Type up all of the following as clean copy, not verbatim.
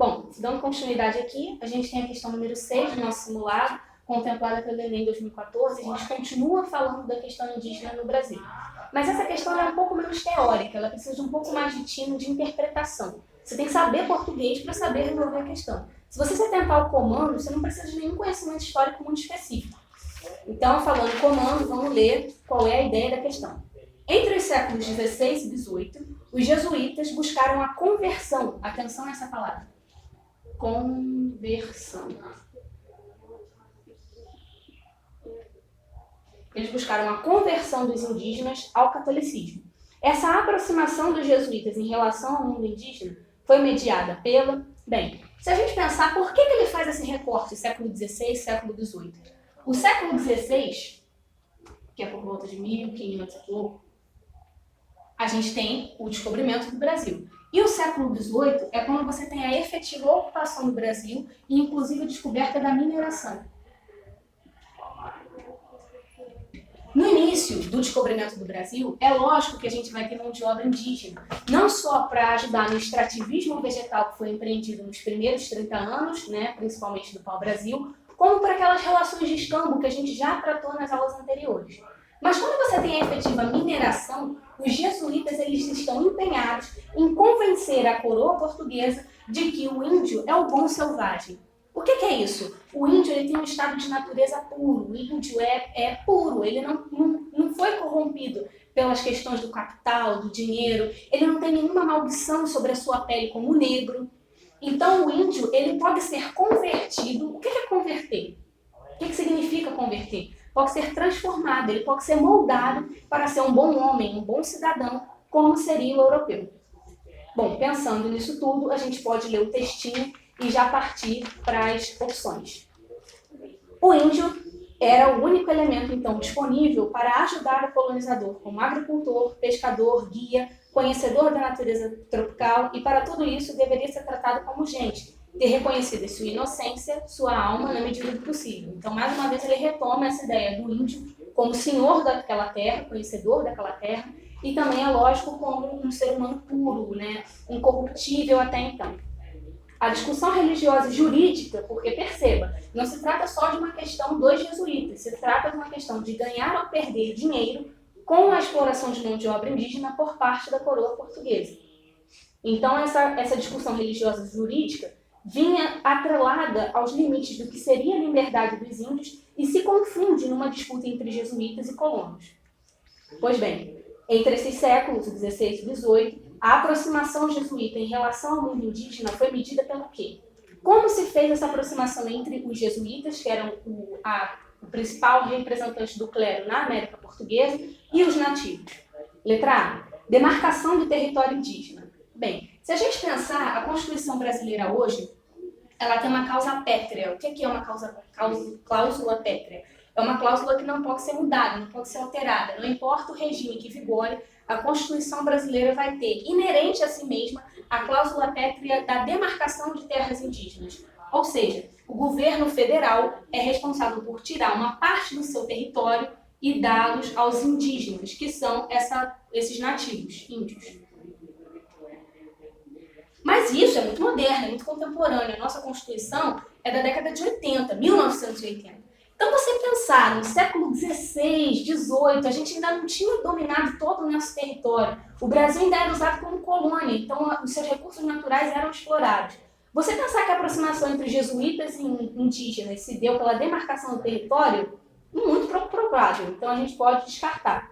Bom, dando continuidade aqui, a gente tem a questão número 6 do nosso simulado, contemplada pelo Enem 2014, a gente continua falando da questão indígena no Brasil. Mas essa questão é um pouco menos teórica, ela precisa de um pouco mais de tino de interpretação. Você tem que saber português para saber resolver a questão. Se você se atentar ao comando, você não precisa de nenhum conhecimento histórico muito específico. Então, falando comando, vamos ler qual é a ideia da questão. Entre os séculos 16 e 18, os jesuítas buscaram a conversão. Atenção nessa palavra. Conversão. Eles buscaram a conversão dos indígenas ao catolicismo. Essa aproximação dos jesuítas em relação ao mundo indígena foi mediada pela... Bem, se a gente pensar, por que ele faz esse recorte século XVI, século XVIII? O século XVI, que é por volta de 1500 e pouco, a gente tem o descobrimento do Brasil. E o século XVIII é quando você tem a efetiva ocupação do Brasil e, inclusive, a descoberta da mineração. No início do descobrimento do Brasil, é lógico que a gente vai ter mão de obra indígena, não só para ajudar no extrativismo vegetal que foi empreendido nos primeiros 30 anos, né, principalmente do pau-brasil, como para aquelas relações de escambo que a gente já tratou nas aulas anteriores. Mas quando você tem a efetiva mineração, os jesuítas eles estão empenhados em convencer a coroa portuguesa de que o índio é o bom selvagem. O que é isso? O índio ele tem um estado de natureza puro, o índio é puro, ele não foi corrompido pelas questões do capital, do dinheiro, ele não tem nenhuma maldição sobre a sua pele como negro. Então o índio ele pode ser convertido. O que é converter? O que significa converter? Pode ser transformado, ele pode ser moldado para ser um bom homem, um bom cidadão, como seria o europeu. Bom, pensando nisso tudo, a gente pode ler o textinho e já partir para as opções. O índio era o único elemento, então, disponível para ajudar o colonizador como agricultor, pescador, guia, conhecedor da natureza tropical, e para tudo isso deveria ser tratado como gente, ter reconhecido sua inocência, sua alma, na medida do possível. Então, mais uma vez, ele retoma essa ideia do índio como senhor daquela terra, conhecedor daquela terra, e também, é lógico, como um ser humano puro, né, incorruptível até então. A discussão religiosa e jurídica, porque perceba, não se trata só de uma questão dos jesuítas, se trata de uma questão de ganhar ou perder dinheiro com a exploração de mão de obra indígena por parte da coroa portuguesa. Então, essa discussão religiosa e jurídica vinha atrelada aos limites do que seria a liberdade dos índios e se confunde numa disputa entre jesuítas e colonos. Pois bem, entre esses séculos, o 16 e o 18, a aproximação jesuíta em relação ao mundo indígena foi medida pelo quê? Como se fez essa aproximação entre os jesuítas, que eram o principal representante do clero na América Portuguesa, e os nativos? Letra A. Demarcação do território indígena. Bem, se a gente pensar, a Constituição brasileira hoje, ela tem uma cláusula pétrea. O que é uma cláusula pétrea? É uma cláusula que não pode ser mudada, não pode ser alterada. Não importa o regime que vigore, a Constituição brasileira vai ter, inerente a si mesma, a cláusula pétrea da demarcação de terras indígenas. Ou seja, o governo federal é responsável por tirar uma parte do seu território e dá-los aos indígenas, que são esses nativos, índios. Mas isso é muito moderno, é muito contemporâneo. A nossa Constituição é da década de 80, 1980. Então, você pensar no século XVI, XVIII, a gente ainda não tinha dominado todo o nosso território. O Brasil ainda era usado como colônia, então os seus recursos naturais eram explorados. Você pensar que a aproximação entre jesuítas e indígenas se deu pela demarcação do território, muito pouco provável, então a gente pode descartar.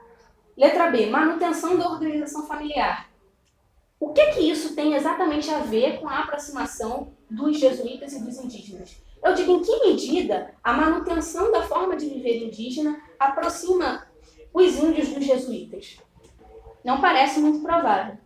Letra B, manutenção da organização familiar. O que isso tem exatamente a ver com a aproximação dos jesuítas e dos indígenas? Eu digo em que medida a manutenção da forma de viver indígena aproxima os índios dos jesuítas? Não parece muito provável.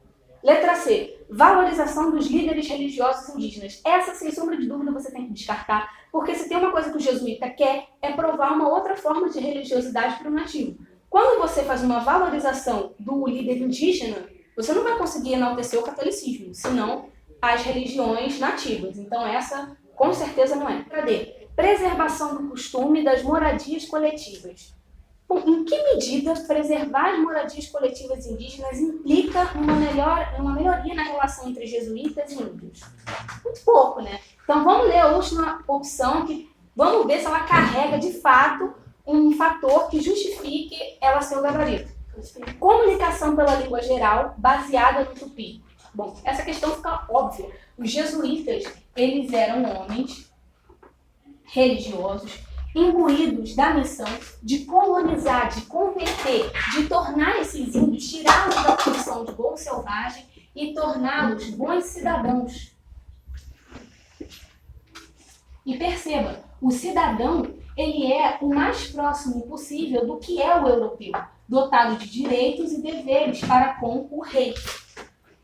Letra C. Valorização dos líderes religiosos indígenas. Essa, sem sombra de dúvida, você tem que descartar, porque se tem uma coisa que o jesuíta quer, é provar uma outra forma de religiosidade para o nativo. Quando você faz uma valorização do líder indígena, você não vai conseguir enaltecer o catolicismo, senão as religiões nativas. Então essa, com certeza, não é. Letra D. Preservação do costume das moradias coletivas. Bom, em que medida preservar as moradias coletivas indígenas implica uma melhoria na relação entre jesuítas e índios? Muito pouco, né? Então vamos ler a última opção, que vamos ver se ela carrega de fato um fator que justifique ela ser o gabarito. Comunicação pela língua geral baseada no tupi. Bom, essa questão fica óbvia. Os jesuítas, eles eram homens religiosos imbuídos da missão de colonizar, de converter, de tornar esses índios, tirá-los da condição de bom selvagem e torná-los bons cidadãos. E perceba, o cidadão, ele é o mais próximo possível do que é o europeu, dotado de direitos e deveres para com o rei.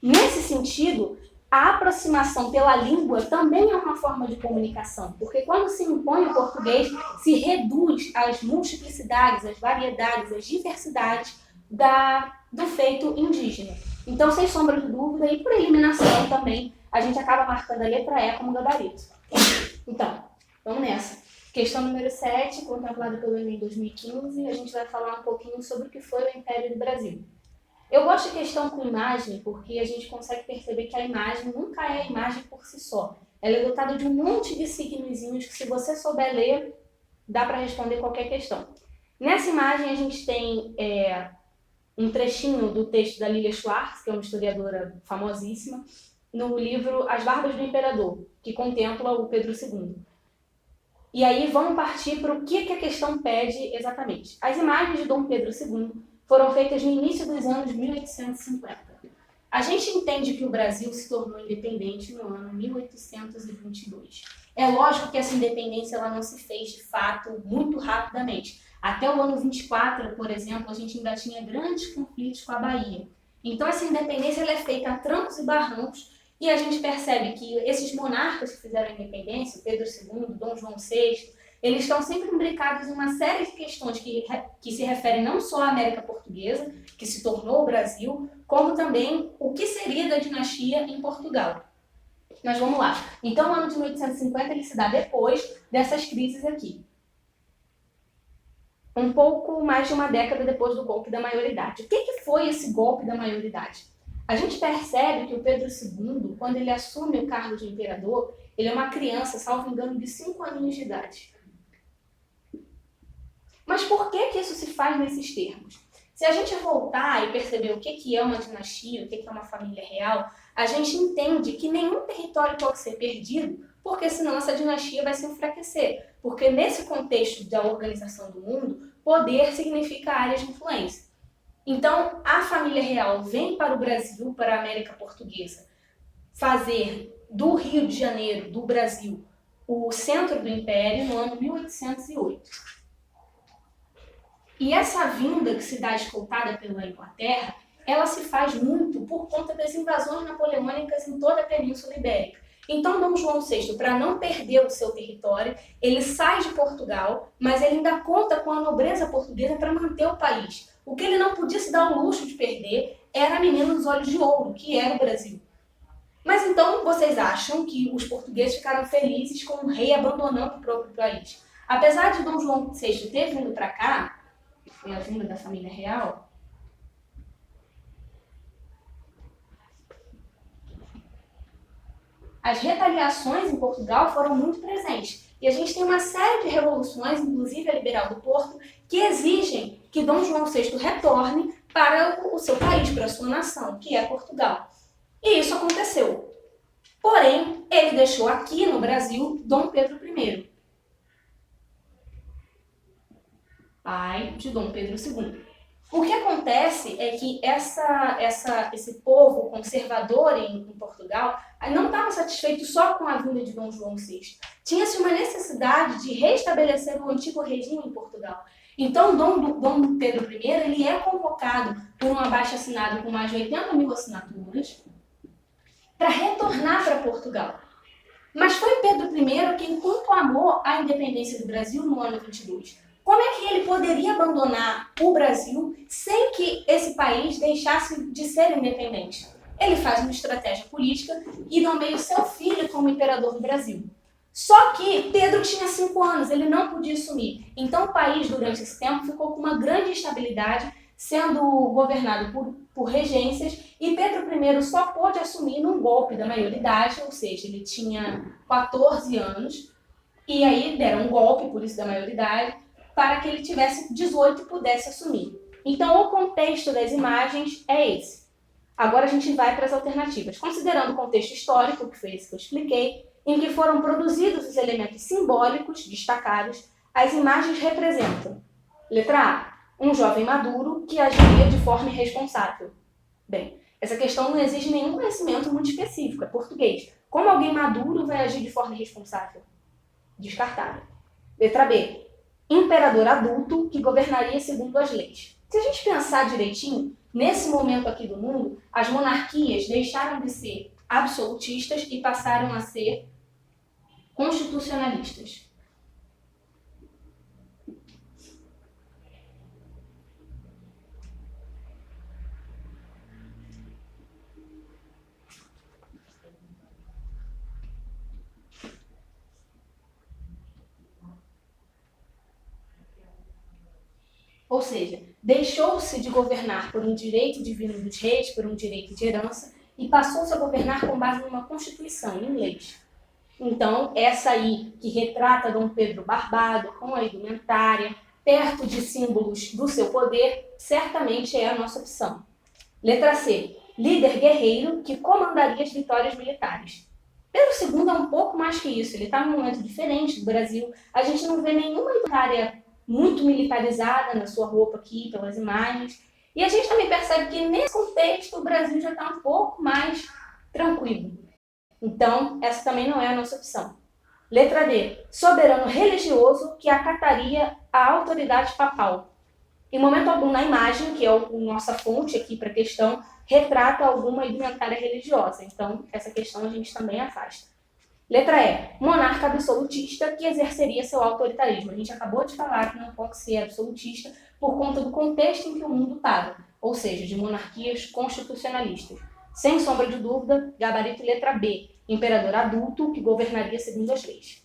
Nesse sentido, a aproximação pela língua também é uma forma de comunicação, porque quando se impõe o português, se reduz as multiplicidades, as variedades, as diversidades do feito indígena. Então, sem sombra de dúvida, e por eliminação também, a gente acaba marcando a letra E como gabarito. Então, vamos nessa. Questão número 7, contemplada pelo Enem 2015, a gente vai falar um pouquinho sobre o que foi o Império do Brasil. Eu gosto de questão com imagem porque a gente consegue perceber que a imagem nunca é a imagem por si só. Ela é dotada de um monte de signozinhos que, se você souber ler, dá para responder qualquer questão. Nessa imagem, a gente tem um trechinho do texto da Lilia Schwartz, que é uma historiadora famosíssima, no livro As Barbas do Imperador, que contempla o Pedro II. E aí vamos partir para o que a questão pede exatamente. As imagens de Dom Pedro II foram feitas no início dos anos 1850. A gente entende que o Brasil se tornou independente no ano 1822. É lógico que essa independência ela não se fez, de fato, muito rapidamente. Até o ano 24, por exemplo, a gente ainda tinha grandes conflitos com a Bahia. Então, essa independência ela é feita a trancos e barrancos, e a gente percebe que esses monarcas que fizeram a independência, Pedro II, Dom João VI, eles estão sempre imbricados em uma série de questões que se referem não só à América Portuguesa, que se tornou o Brasil, como também o que seria da dinastia em Portugal. Mas vamos lá. Então, o ano de 1850 ele se dá depois dessas crises aqui. Um pouco mais de uma década depois do golpe da maioridade. O que foi esse golpe da maioridade? A gente percebe que o Pedro II, quando ele assume o cargo de imperador, ele é uma criança, salvo engano, de 5 aninhos de idade. Mas por que isso se faz nesses termos? Se a gente voltar e perceber o que é uma dinastia, o que é uma família real, a gente entende que nenhum território pode ser perdido, porque senão essa dinastia vai se enfraquecer. Porque nesse contexto da organização do mundo, poder significa áreas de influência. Então, a família real vem para o Brasil, para a América Portuguesa, fazer do Rio de Janeiro, do Brasil, o centro do Império no ano 1808. E essa vinda que se dá escoltada pela Inglaterra, ela se faz muito por conta das invasões napoleônicas em toda a Península Ibérica. Então, Dom João VI, para não perder o seu território, ele sai de Portugal, mas ele ainda conta com a nobreza portuguesa para manter o país. O que ele não podia se dar o luxo de perder era a menina dos olhos de ouro, que era o Brasil. Mas então, vocês acham que os portugueses ficaram felizes com o rei abandonando o próprio país? Apesar de Dom João VI ter vindo para cá, foi a vinda da família real, as retaliações em Portugal foram muito presentes. E a gente tem uma série de revoluções, inclusive a Liberal do Porto, que exigem que Dom João VI retorne para o seu país, para a sua nação, que é Portugal. E isso aconteceu. Porém, ele deixou aqui no Brasil Dom Pedro I, pai de Dom Pedro II. O que acontece é que esse povo conservador em Portugal não estava satisfeito só com a vinda de Dom João VI. Tinha-se uma necessidade de restabelecer o antigo regime em Portugal. Então, Dom Pedro I ele é convocado por um abaixo-assinado com mais de 80 mil assinaturas para retornar para Portugal. Mas foi Pedro I quem proclamou a independência do Brasil no ano 22. Como é que ele poderia abandonar o Brasil sem que esse país deixasse de ser independente? Ele faz uma estratégia política e nomeia o seu filho como imperador do Brasil. Só que Pedro tinha 5 anos, ele não podia assumir. Então o país, durante esse tempo, ficou com uma grande instabilidade, sendo governado por regências, e Pedro I só pôde assumir num golpe da maioridade, ou seja, ele tinha 14 anos, e aí deram um golpe, por isso da maioridade, para que ele tivesse 18 e pudesse assumir. Então o contexto das imagens é esse. Agora a gente vai para as alternativas. Considerando o contexto histórico, que foi esse que eu expliquei, em que foram produzidos os elementos simbólicos destacados, as imagens representam: letra A, um jovem maduro que agiria de forma irresponsável. Bem, essa questão não exige nenhum conhecimento muito específico, é português. Como alguém maduro vai agir de forma irresponsável? Descartável. Letra B, imperador adulto que governaria segundo as leis. Se a gente pensar direitinho, nesse momento aqui do mundo, as monarquias deixaram de ser absolutistas e passaram a ser constitucionalistas. Ou seja, deixou-se de governar por um direito divino dos reis, por um direito de herança, e passou-se a governar com base numa constituição, em leis. Então, essa aí, que retrata Dom Pedro barbado, com a indumentária, perto de símbolos do seu poder, certamente é a nossa opção. Letra C, líder guerreiro que comandaria as vitórias militares. Pedro II é um pouco mais que isso, ele está num momento diferente do Brasil. A gente não vê nenhuma indumentária muito militarizada na sua roupa aqui, pelas imagens. E a gente também percebe que nesse contexto o Brasil já está um pouco mais tranquilo. Então, essa também não é a nossa opção. Letra D, soberano religioso que acataria a autoridade papal. Em momento algum na imagem, que é a nossa fonte aqui para a questão, retrata alguma indumentária religiosa. Então, essa questão a gente também afasta. Letra E, monarca absolutista que exerceria seu autoritarismo. A gente acabou de falar que não pode ser absolutista por conta do contexto em que o mundo estava, ou seja, de monarquias constitucionalistas. Sem sombra de dúvida, gabarito letra B, imperador adulto que governaria segundo as leis.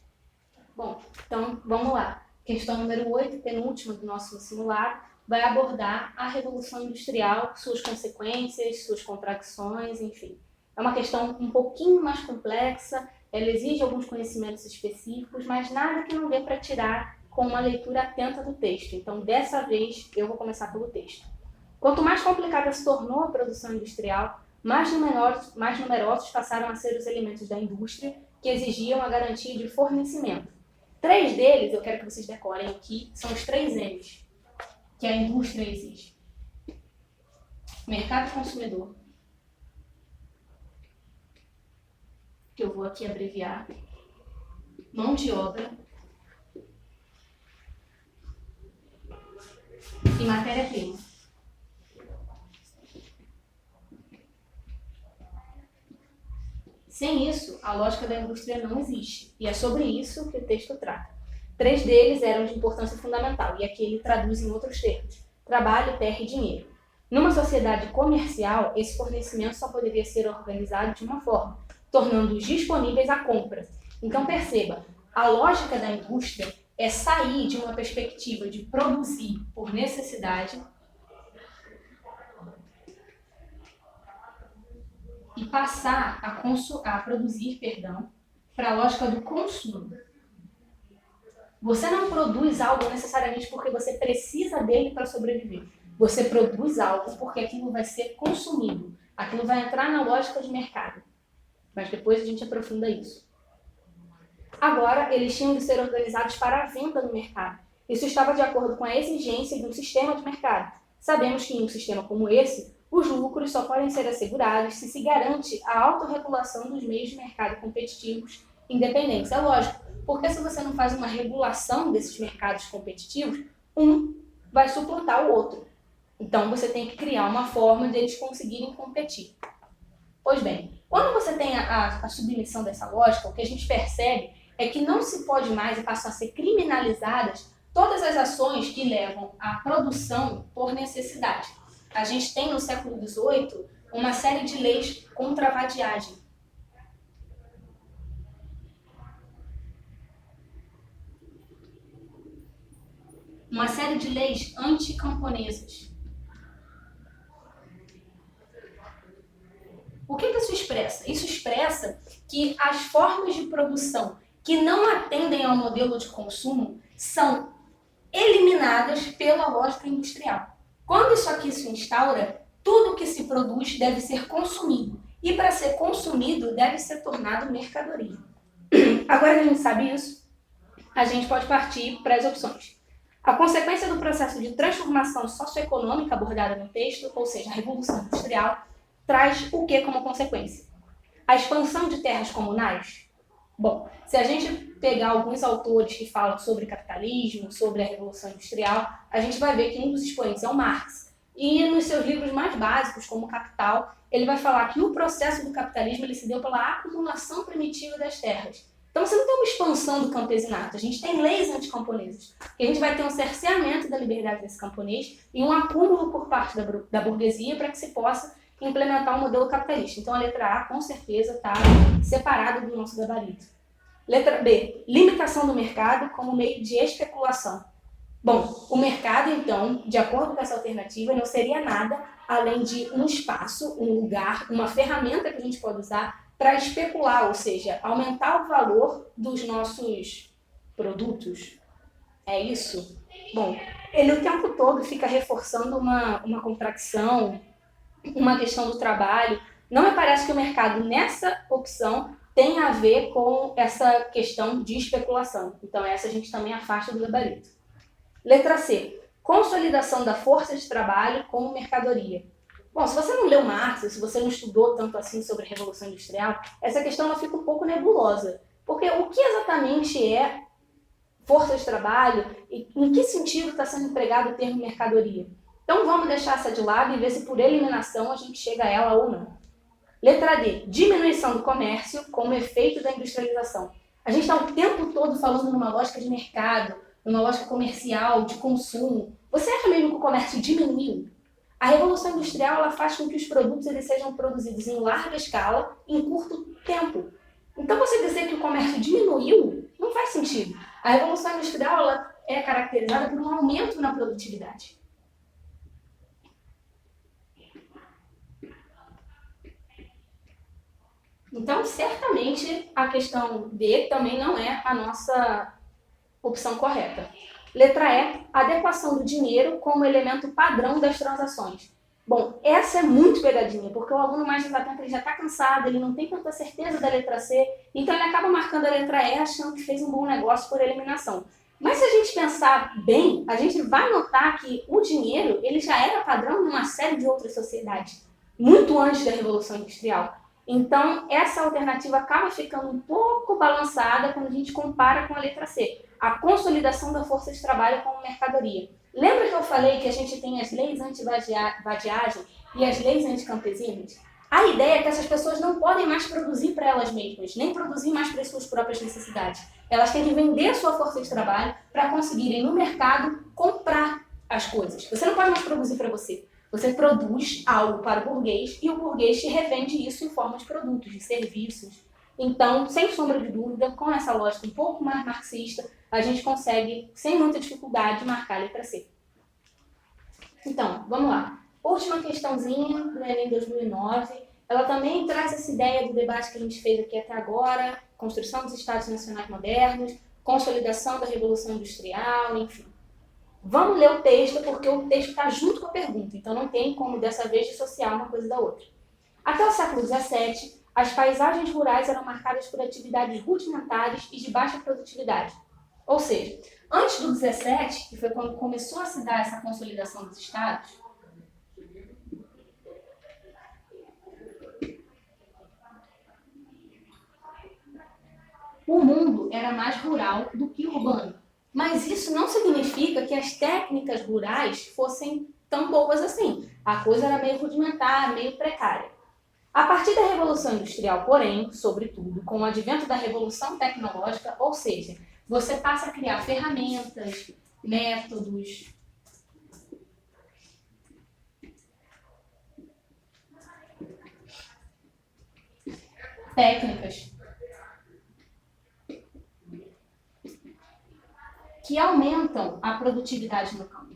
Bom, então vamos lá. Questão número 8, penúltima do nosso simulado, vai abordar a Revolução Industrial, suas consequências, suas contradições, enfim. É uma questão um pouquinho mais complexa, ela exige alguns conhecimentos específicos, mas nada que não dê para tirar com uma leitura atenta do texto. Então, dessa vez, eu vou começar pelo texto. Quanto mais complicada se tornou a produção industrial, mais numerosos passaram a ser os elementos da indústria que exigiam a garantia de fornecimento. 3 deles, eu quero que vocês decorem aqui, são os 3 M's que a indústria exige. Mercado consumidor, que eu vou aqui abreviar, mão de obra e matéria-prima. Sem isso, a lógica da indústria não existe, e é sobre isso que o texto trata. 3 deles eram de importância fundamental, e aqui ele traduz em outros termos: trabalho, terra e dinheiro. Numa sociedade comercial, esse fornecimento só poderia ser organizado de uma forma, tornando-os disponíveis à compra. Então perceba, a lógica da indústria é sair de uma perspectiva de produzir por necessidade e passar a produzir, para a lógica do consumo. Você não produz algo necessariamente porque você precisa dele para sobreviver. Você produz algo porque aquilo vai ser consumido. Aquilo vai entrar na lógica de mercado. Mas depois a gente aprofunda isso. Agora, eles tinham de ser organizados para a venda no mercado. Isso estava de acordo com a exigência de um sistema de mercado. Sabemos que em um sistema como esse, os lucros só podem ser assegurados se garante a autorregulação dos meios de mercado competitivos independentes. É lógico, porque se você não faz uma regulação desses mercados competitivos, um vai suplantar o outro. Então, você tem que criar uma forma de eles conseguirem competir. Pois bem, quando você tem a submissão dessa lógica, o que a gente percebe é que não se pode mais e passam a ser criminalizadas todas as ações que levam à produção por necessidade. A gente tem no século XVIII uma série de leis contra a vadiagem. uma série de leis anticamponesas. O que isso expressa? Isso expressa que as formas de produção que não atendem ao modelo de consumo são eliminadas pela lógica industrial. Quando isso aqui se instaura, tudo que se produz deve ser consumido. E para ser consumido, deve ser tornado mercadoria. Agora que a gente sabe isso, a gente pode partir para as opções. A consequência do processo de transformação socioeconômica abordada no texto, ou seja, a Revolução Industrial, traz o que como consequência? A expansão de terras comunais? Bom, se a gente pegar alguns autores que falam sobre capitalismo, sobre a Revolução Industrial, a gente vai ver que um dos expoentes é o Marx. E nos seus livros mais básicos, como Capital, ele vai falar que o processo do capitalismo ele se deu pela acumulação primitiva das terras. Então você não tem uma expansão do campesinato, a gente tem leis anticamponesas. E a gente vai ter um cerceamento da liberdade desse camponês e um acúmulo por parte da burguesia para que se possa implementar um modelo capitalista. Então a letra A, com certeza, está separada do nosso gabarito. Letra B, limitação do mercado como meio de especulação. Bom, o mercado, então, de acordo com essa alternativa, não seria nada além de um espaço, um lugar, uma ferramenta que a gente pode usar para especular, ou seja, aumentar o valor dos nossos produtos. É isso? Bom, ele o tempo todo fica reforçando uma contradição, uma questão do trabalho. Não me parece que o mercado, nessa opção, tem a ver com essa questão de especulação. Então, essa a gente também afasta do gabarito. Letra C. Consolidação da força de trabalho como mercadoria. Bom, se você não leu Marx, se você não estudou tanto assim sobre a Revolução Industrial, essa questão ela fica um pouco nebulosa. Porque o que exatamente é força de trabalho e em que sentido está sendo empregado o termo mercadoria? Então vamos deixar essa de lado e ver se por eliminação a gente chega a ela ou não. Letra D. Diminuição do comércio como efeito da industrialização. A gente está o tempo todo falando numa lógica de mercado, numa lógica comercial, de consumo. Você acha mesmo que o comércio diminuiu? A Revolução Industrial ela faz com que os produtos eles sejam produzidos em larga escala, em curto tempo. Então você dizer que o comércio diminuiu não faz sentido. A Revolução Industrial ela é caracterizada por um aumento na produtividade. Então, certamente, a questão D também não é a nossa opção correta. Letra E, adequação do dinheiro como elemento padrão das transações. Bom, essa é muito pegadinha, porque o aluno mais desatento ele já está cansado, ele não tem tanta certeza da letra C, então ele acaba marcando a letra E achando que fez um bom negócio por eliminação. Mas se a gente pensar bem, a gente vai notar que o dinheiro ele já era padrão numa série de outras sociedades, muito antes da Revolução Industrial. Então, essa alternativa acaba ficando um pouco balançada quando a gente compara com a letra C, a consolidação da força de trabalho como mercadoria. Lembra que eu falei que a gente tem as leis anti-vadiagem e as leis anticampesinas? A ideia é que essas pessoas não podem mais produzir para elas mesmas, nem produzir mais para as suas próprias necessidades. Elas têm que vender a sua força de trabalho para conseguirem no mercado comprar as coisas. Você não pode mais produzir para você. Você produz algo para o burguês e o burguês te revende isso em forma de produtos, de serviços. Então, sem sombra de dúvida, com essa lógica um pouco mais marxista, a gente consegue, sem muita dificuldade, marcar a letra C. Então, vamos lá. Última questãozinha do Enem 2009. Ela também traz essa ideia do debate que a gente fez aqui até agora, construção dos Estados Nacionais modernos, consolidação da Revolução Industrial, enfim. Vamos ler o texto, porque o texto está junto com a pergunta, então não tem como, dessa vez, dissociar uma coisa da outra. Até o século XVII, as paisagens rurais eram marcadas por atividades rudimentares e de baixa produtividade. Ou seja, antes do 17, que foi quando começou a se dar essa consolidação dos estados, o mundo era mais rural do que urbano. Mas isso não significa que as técnicas rurais fossem tão boas assim. A coisa era meio rudimentar, meio precária. A partir da Revolução Industrial, porém, sobretudo, com o advento da Revolução Tecnológica, ou seja, você passa a criar ferramentas, métodos, técnicas que aumentam a produtividade no campo.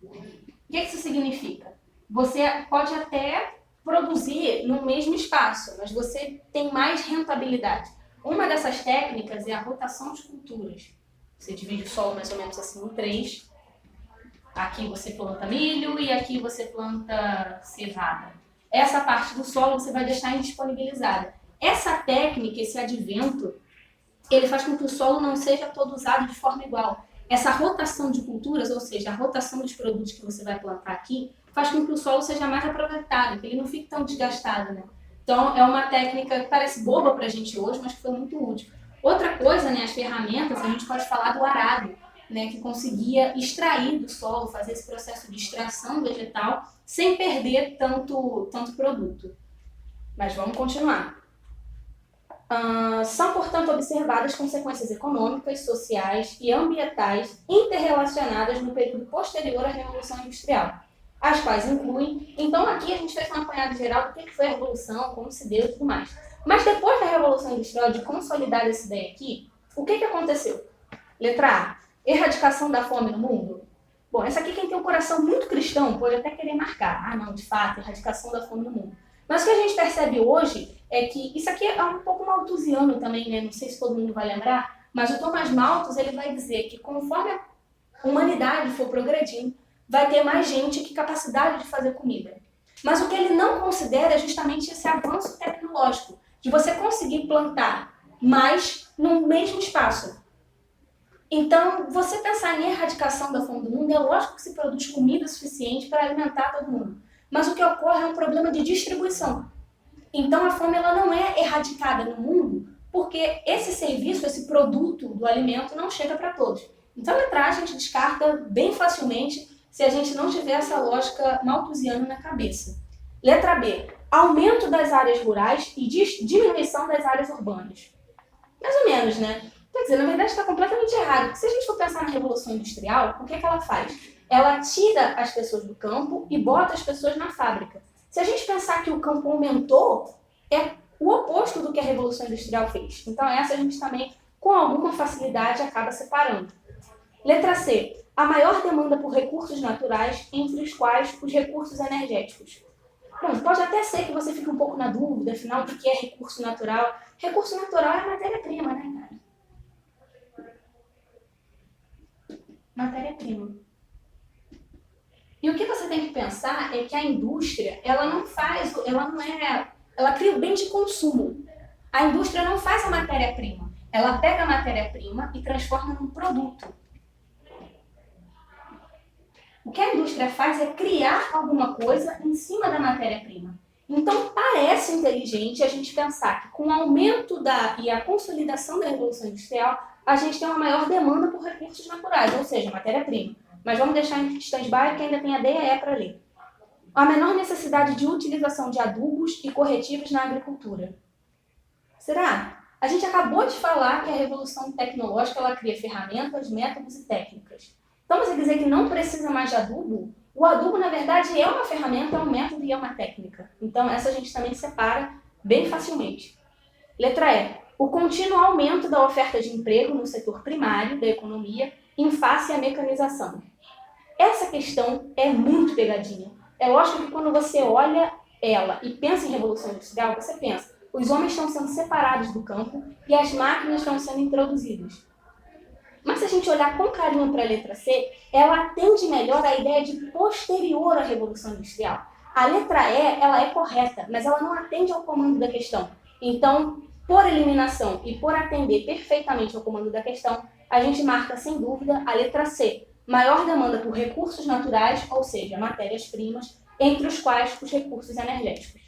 O que isso significa? Você pode até produzir no mesmo espaço, mas você tem mais rentabilidade. Uma dessas técnicas é a rotação de culturas. Você divide o solo mais ou menos assim em 3. Aqui você planta milho e aqui você planta cevada. Essa parte do solo você vai deixar indisponibilizada. Essa técnica, esse advento, ele faz com que o solo não seja todo usado de forma igual. Essa rotação de culturas, ou seja, a rotação dos produtos que você vai plantar aqui, faz com que o solo seja mais aproveitado, que ele não fique tão desgastado, né? Então, é uma técnica que parece boba pra gente hoje, mas que foi muito útil. Outra coisa, né, as ferramentas, a gente pode falar do arado, né, que conseguia extrair do solo, fazer esse processo de extração vegetal, sem perder tanto produto. Mas vamos continuar. São, portanto, observadas consequências econômicas, sociais e ambientais interrelacionadas no período posterior à Revolução Industrial, as quais incluem... Então, aqui a gente fez um apanhado geral do que foi a Revolução, como se deu e tudo mais. Mas depois da Revolução Industrial, de consolidar essa ideia aqui, o que aconteceu? Letra A, erradicação da fome no mundo. Bom, essa aqui quem tem um coração muito cristão pode até querer marcar. Ah, não, de fato, erradicação da fome no mundo. Mas o que a gente percebe hoje é que isso aqui é um pouco malthusiano também, né? Não sei se todo mundo vai lembrar, mas o Thomas Malthus ele vai dizer que conforme a humanidade for progredindo, vai ter mais gente que capacidade de fazer comida. Mas o que ele não considera é justamente esse avanço tecnológico, de você conseguir plantar mais no mesmo espaço. Então, você pensar em erradicação da fome do mundo, é lógico que se produz comida suficiente para alimentar todo mundo. Mas o que ocorre é um problema de distribuição. Então, a fome ela não é erradicada no mundo porque esse serviço, esse produto do alimento não chega para todos. Então, a letra A a gente descarta bem facilmente se a gente não tiver essa lógica malthusiana na cabeça. Letra B, aumento das áreas rurais e diminuição das áreas urbanas. Mais ou menos, né? Quer dizer, na verdade está completamente errado. Porque se a gente for pensar na Revolução Industrial, o que ela faz? Ela tira as pessoas do campo e bota as pessoas na fábrica. Se a gente pensar que o campo aumentou, é o oposto do que a Revolução Industrial fez. Então essa a gente também, com alguma facilidade, acaba separando. Letra C, a maior demanda por recursos naturais, entre os quais os recursos energéticos. Bom, pode até ser que você fique um pouco na dúvida, afinal, do que é recurso natural. Recurso natural é matéria-prima, né, cara? Matéria-prima. E o que você tem que pensar é que a indústria, ela cria o bem de consumo. A indústria não faz a matéria-prima. Ela pega a matéria-prima e transforma num produto. O que a indústria faz é criar alguma coisa em cima da matéria-prima. Então, parece inteligente a gente pensar que com o aumento e a consolidação da Revolução Industrial, a gente tem uma maior demanda por recursos naturais, ou seja, matéria-prima. Mas vamos deixar em stand-by que ainda tem a D e a E para ler. A menor necessidade de utilização de adubos e corretivos na agricultura. Será? A gente acabou de falar que a revolução tecnológica ela cria ferramentas, métodos e técnicas. Então, você dizer que não precisa mais de adubo, o adubo, na verdade, é uma ferramenta, é um método e é uma técnica. Então, essa a gente também separa bem facilmente. Letra E. O contínuo aumento da oferta de emprego no setor primário da economia em face à mecanização. Essa questão é muito pegadinha. É lógico que quando você olha ela e pensa em Revolução Industrial, você pensa, os homens estão sendo separados do campo e as máquinas estão sendo introduzidas. Mas se a gente olhar com carinho para a letra C, ela atende melhor a ideia de posterior à Revolução Industrial. A letra E, ela é correta, mas ela não atende ao comando da questão. Então, por eliminação e por atender perfeitamente ao comando da questão, a gente marca sem dúvida a letra C, maior demanda por recursos naturais, ou seja, matérias-primas, entre os quais os recursos energéticos.